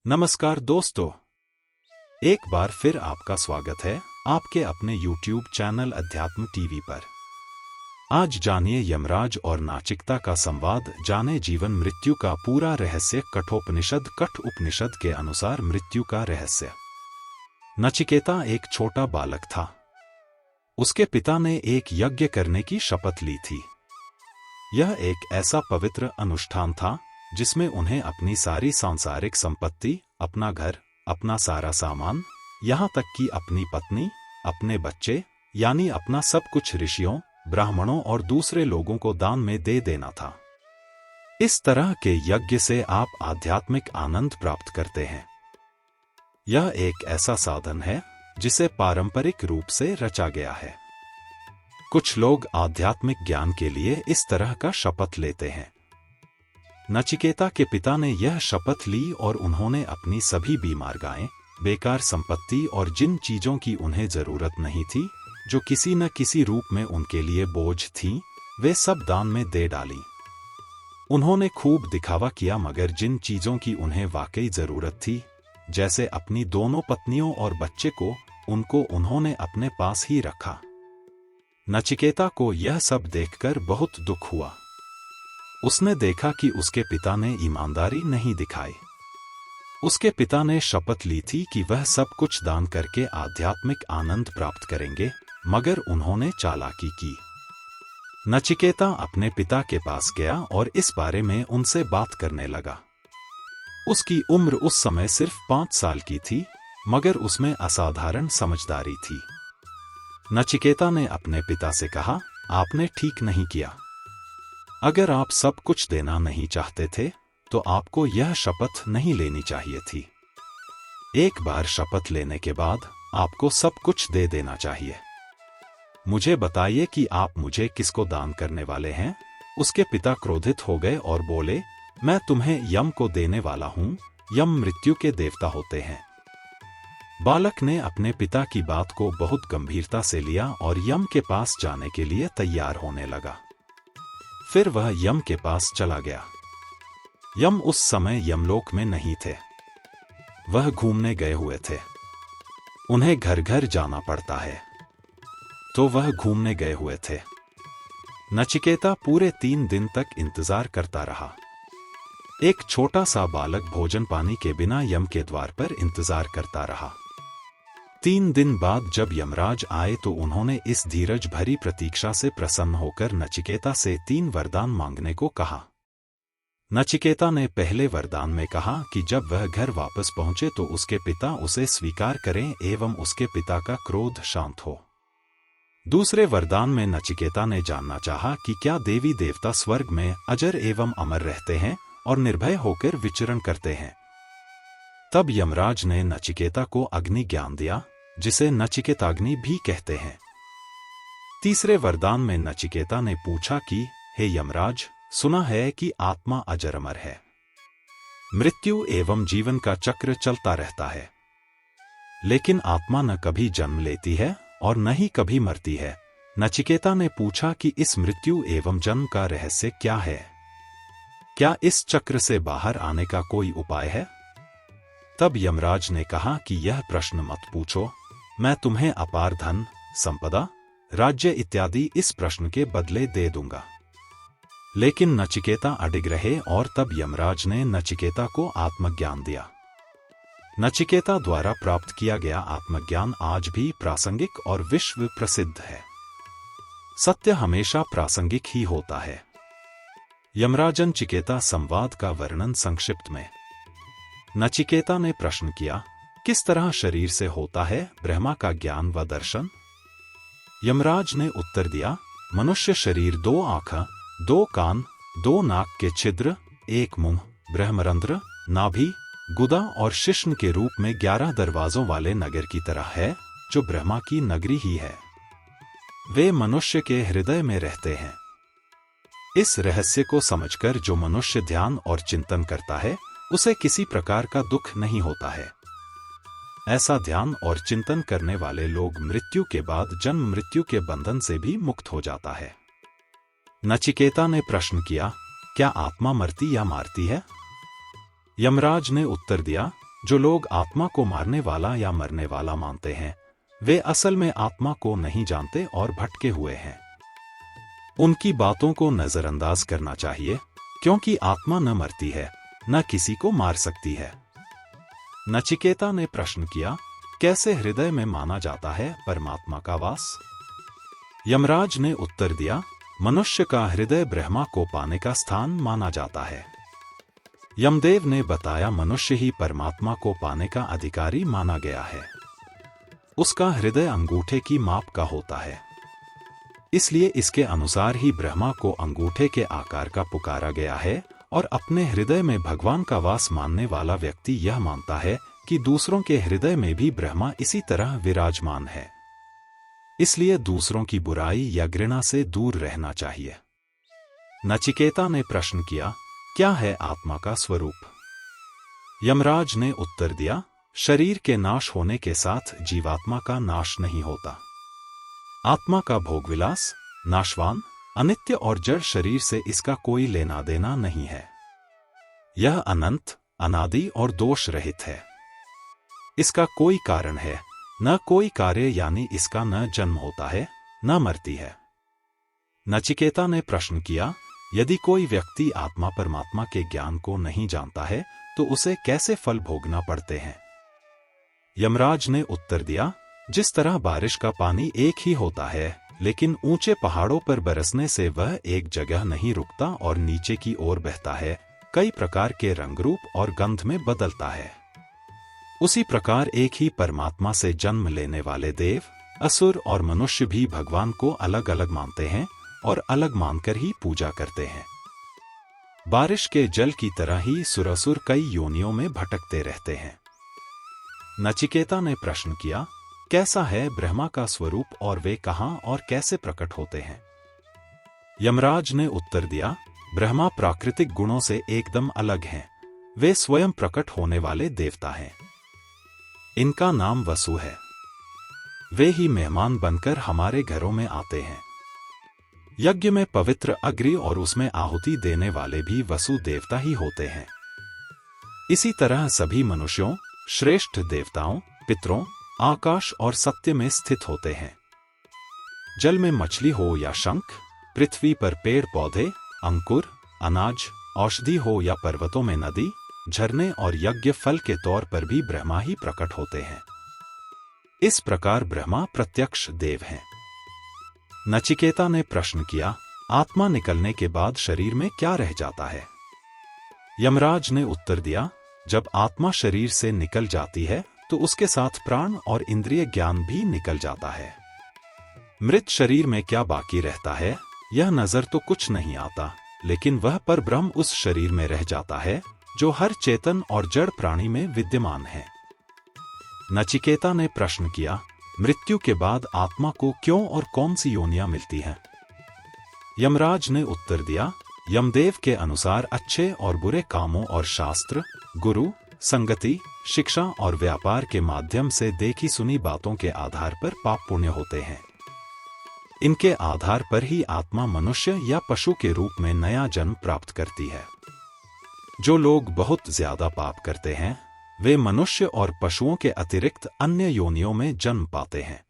नमस्कार दोस्तों, एक बार फिर आपका स्वागत है आपके अपने YouTube चैनल अध्यात्म टीवी पर। आज जानिए यमराज और नाचिकेता का संवाद, जाने जीवन मृत्यु का पूरा रहस्य। कठ उपनिषद के अनुसार मृत्यु का रहस्य। नचिकेता एक छोटा बालक था। उसके पिता ने एक यज्ञ करने की शपथ ली थी। यह एक ऐसा पवित्र अनुष्ठान था जिसमें उन्हें अपनी सारी सांसारिक संपत्ति, अपना घर, अपना सारा सामान, यहाँ तक कि अपनी पत्नी, अपने बच्चे, यानी अपना सब कुछ ऋषियों, ब्राह्मणों और दूसरे लोगों को दान में दे देना था। इस तरह के यज्ञ से आप आध्यात्मिक आनंद प्राप्त करते हैं। यह एक ऐसा साधन है जिसे पारंपरिक रूप से रचा गया है। कुछ लोग आध्यात्मिक ज्ञान के लिए इस तरह का शपथ लेते हैं। नचिकेता के पिता ने यह शपथ ली और उन्होंने अपनी सभी बीमार गायें, बेकार संपत्ति और जिन चीजों की उन्हें जरूरत नहीं थी, जो किसी न किसी रूप में उनके लिए बोझ थीं, वे सब दान में दे डाली। उन्होंने खूब दिखावा किया, मगर जिन चीजों की उन्हें वाकई जरूरत थी, जैसे अपनी दोनों पत्नियों और बच्चे को, उनको उन्होंने अपने पास ही रखा। नचिकेता को यह सब देखकर बहुत दुख हुआ। उसने देखा कि उसके पिता ने ईमानदारी नहीं दिखाई। उसके पिता ने शपथ ली थी कि वह सब कुछ दान करके आध्यात्मिक आनंद प्राप्त करेंगे, मगर उन्होंने चालाकी की। नचिकेता अपने पिता के पास गया और इस बारे में उनसे बात करने लगा। उसकी उम्र उस समय सिर्फ 5 साल की थी, मगर उसमें असाधारण समझदारी थी। नचिकेता ने अपने पिता से कहा, आपने ठीक नहीं किया। अगर आप सब कुछ देना नहीं चाहते थे, तो आपको यह शपथ नहीं लेनी चाहिए थी। एक बार शपथ लेने के बाद आपको सब कुछ दे देना चाहिए। मुझे बताइए कि आप मुझे किसको दान करने वाले हैं। उसके पिता क्रोधित हो गए और बोले, मैं तुम्हें यम को देने वाला हूं। यम मृत्यु के देवता होते हैं। बालक ने अपने पिता की बात को बहुत गंभीरता से लिया और यम के पास जाने के लिए तैयार होने लगा। फिर वह यम के पास चला गया। यम उस समय यमलोक में नहीं थे। वह घूमने गए हुए थे। उन्हें घर घर जाना पड़ता है, तो वह घूमने गए हुए थे। नचिकेता पूरे 3 दिन तक इंतजार करता रहा। एक छोटा सा बालक भोजन पानी के बिना यम के द्वार पर इंतजार करता रहा। 3 दिन बाद जब यमराज आए तो उन्होंने इस धीरज भरी प्रतीक्षा से प्रसन्न होकर नचिकेता से 3 वरदान मांगने को कहा। नचिकेता ने पहले वरदान में कहा कि जब वह घर वापस पहुंचे तो उसके पिता उसे स्वीकार करें एवं उसके पिता का क्रोध शांत हो। दूसरे वरदान में नचिकेता ने जानना चाहा कि क्या देवी देवता स्वर्ग में अजर एवं अमर रहते हैं और निर्भय होकर विचरण करते हैं। तब यमराज ने नचिकेता को अग्नि ज्ञान दिया, जिसे नचिकेताग्नि भी कहते हैं। तीसरे वरदान में नचिकेता ने पूछा कि हे यमराज, सुना है कि आत्मा अजर अमर है। मृत्यु एवं जीवन का चक्र चलता रहता है, लेकिन आत्मा न कभी जन्म लेती है और न ही कभी मरती है। नचिकेता ने पूछा कि इस मृत्यु एवं जन्म का रहस्य क्या है? क्या इस चक्र से बाहर आने का कोई उपाय है? तब यमराज ने कहा कि यह प्रश्न मत पूछो। मैं तुम्हें अपार धन, संपदा, राज्य इत्यादि इस प्रश्न के बदले दे दूंगा। लेकिन नचिकेता अडिग रहे और तब यमराज ने नचिकेता को आत्मज्ञान दिया। नचिकेता द्वारा प्राप्त किया गया आत्मज्ञान आज भी प्रासंगिक और विश्व प्रसिद्ध है। सत्य हमेशा प्रासंगिक ही होता है। यमराजन चिकेता संवाद का वर्णन संक्षिप्त में। नचिकेता ने प्रश्न किया, किस तरह शरीर से होता है ब्रह्मा का ज्ञान व दर्शन? यमराज ने उत्तर दिया, मनुष्य शरीर 2 आँखें, 2 कान, 2 नाक के छिद्र, 1 मुंह, ब्रह्मरंध्र, नाभि, गुदा और शिश्न के रूप में 11 दरवाजों वाले नगर की तरह है, जो ब्रह्मा की नगरी ही है। वे मनुष्य के हृदय में रहते हैं। इस रहस्य को समझकर जो मनुष्य ध्यान और चिंतन करता है, उसे किसी प्रकार का दुख नहीं होता है। ऐसा ध्यान और चिंतन करने वाले लोग मृत्यु के बाद जन्म मृत्यु के बंधन से भी मुक्त हो जाता है। नचिकेता ने प्रश्न किया, क्या आत्मा मरती या मारती है? यमराज ने उत्तर दिया, जो लोग आत्मा को मारने वाला या मरने वाला मानते हैं, वे असल में आत्मा को नहीं जानते और भटके हुए हैं। उनकी बातों को नजरअंदाज करना चाहिए, क्योंकि आत्मा न मरती है, न किसी को मार सकती है। नचिकेता ने प्रश्न किया, कैसे हृदय में माना जाता है परमात्मा का वास? यमराज ने उत्तर दिया, मनुष्य का हृदय ब्रह्मा को पाने का स्थान माना जाता है। यमदेव ने बताया, मनुष्य ही परमात्मा को पाने का अधिकारी माना गया है। उसका हृदय अंगूठे की माप का होता है, इसलिए इसके अनुसार ही ब्रह्मा को अंगूठे के आकार का पुकारा गया है। और अपने हृदय में भगवान का वास मानने वाला व्यक्ति यह मानता है कि दूसरों के हृदय में भी ब्रह्मा इसी तरह विराजमान है, इसलिए दूसरों की बुराई या घृणा से दूर रहना चाहिए। नचिकेता ने प्रश्न किया, क्या है आत्मा का स्वरूप? यमराज ने उत्तर दिया, शरीर के नाश होने के साथ जीवात्मा का नाश नहीं होता। आत्मा का भोगविलास, नाशवान, अनित्य और जड़ शरीर से इसका कोई लेना देना नहीं है। यह अनंत, अनादि और दोष रहित है। इसका कोई कारण है, न कोई कार्य, यानी इसका न जन्म होता है, न मरती है। नचिकेता ने प्रश्न किया, यदि कोई व्यक्ति आत्मा परमात्मा के ज्ञान को नहीं जानता है, तो उसे कैसे फल भोगना पड़ते हैं? यमराज ने उत्तर दिया, जिस तरह बारिश का पानी एक ही होता है, लेकिन ऊंचे पहाड़ों पर बरसने से वह एक जगह नहीं रुकता और नीचे की ओर बहता है, कई प्रकार के रंग रूप और गंध में बदलता है, उसी प्रकार एक ही परमात्मा से जन्म लेने वाले देव, असुर और मनुष्य भी भगवान को अलग अलग मानते हैं और अलग मानकर ही पूजा करते हैं। बारिश के जल की तरह ही सुरासुर कई योनियों में भटकते रहते हैं। नचिकेता ने प्रश्न किया, कैसा है ब्रह्मा का स्वरूप और वे कहां और कैसे प्रकट होते हैं? यमराज ने उत्तर दिया, ब्रह्मा प्राकृतिक गुणों से एकदम अलग हैं। वे स्वयं प्रकट होने वाले देवता हैं। इनका नाम वसु है। वे ही मेहमान बनकर हमारे घरों में आते हैं। यज्ञ में पवित्र अग्नि और उसमें आहुति देने वाले भी वसु देवता ही होते हैं। इसी तरह सभी मनुष्यों, श्रेष्ठ देवताओं, पितरों, आकाश और सत्य में स्थित होते हैं। जल में मछली हो या शंख, पृथ्वी पर पेड़ पौधे, अंकुर, अनाज, औषधि हो या पर्वतों में नदी, झरने और यज्ञ फल के तौर पर भी ब्रह्मा ही प्रकट होते हैं। इस प्रकार ब्रह्मा प्रत्यक्ष देव हैं। नचिकेता ने प्रश्न किया, आत्मा निकलने के बाद शरीर में क्या रह जाता है? यमराज ने उत्तर दिया, जब आत्मा शरीर से निकल जाती है तो उसके साथ प्राण और इंद्रिय ज्ञान भी निकल जाता है। मृत शरीर में क्या बाकी रहता है, यह नजर तो कुछ नहीं आता, लेकिन वह पर ब्रह्म उस शरीर में रह जाता है जो हर चेतन और जड़ प्राणी में विद्यमान है। नचिकेता ने प्रश्न किया, मृत्यु के बाद आत्मा को क्यों और कौन सी योनियां मिलती हैं? यमराज ने उत्तर दिया, यमदेव के अनुसार अच्छे और बुरे कामों और शास्त्र, गुरु, संगति, शिक्षा और व्यापार के माध्यम से देखी सुनी बातों के आधार पर पाप पुण्य होते हैं। इनके आधार पर ही आत्मा मनुष्य या पशु के रूप में नया जन्म प्राप्त करती है। जो लोग बहुत ज्यादा पाप करते हैं, वे मनुष्य और पशुओं के अतिरिक्त अन्य योनियों में जन्म पाते हैं।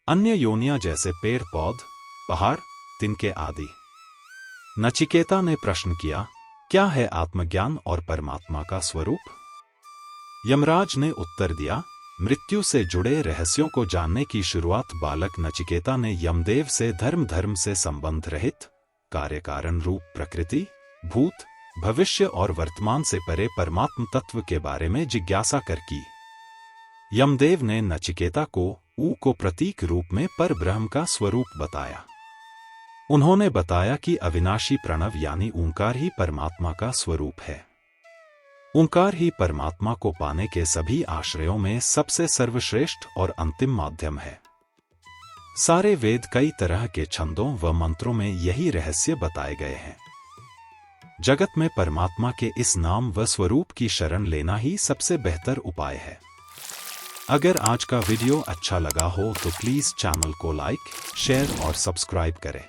अन्य योनियां जैसे पेड़ पौध, पहाड़, तिनके आदि। नचिकेता ने प्रश्न किया, क्या है आत्मज्ञान और परमात्मा का स्वरूप? यमराज ने उत्तर दिया, मृत्यु से जुड़े रहस्यों को जानने की शुरुआत बालक नचिकेता ने यमदेव से धर्म से संबंध रहित, कार्य कारण रूप प्रकृति, भूत, भविष्य और वर्तमान से परे परमात्म तत्व के बारे में जिज्ञासा कर की। यमदेव ने नचिकेता को ऊ को प्रतीक रूप में पर ब्रह्म का स्वरूप बताया। उन्होंने बताया कि अविनाशी प्रणव यानी ओंकार ही परमात्मा का स्वरूप है। ओंकार ही परमात्मा को पाने के सभी आश्रयों में सबसे सर्वश्रेष्ठ और अंतिम माध्यम है। सारे वेद कई तरह के छंदों व मंत्रों में यही रहस्य बताए गए हैं। जगत में परमात्मा के इस नाम व स्वरूप की शरण लेना ही सबसे बेहतर उपाय है। अगर आज का वीडियो अच्छा लगा हो तो प्लीज चैनल को लाइक, शेयर और सब्सक्राइब करें।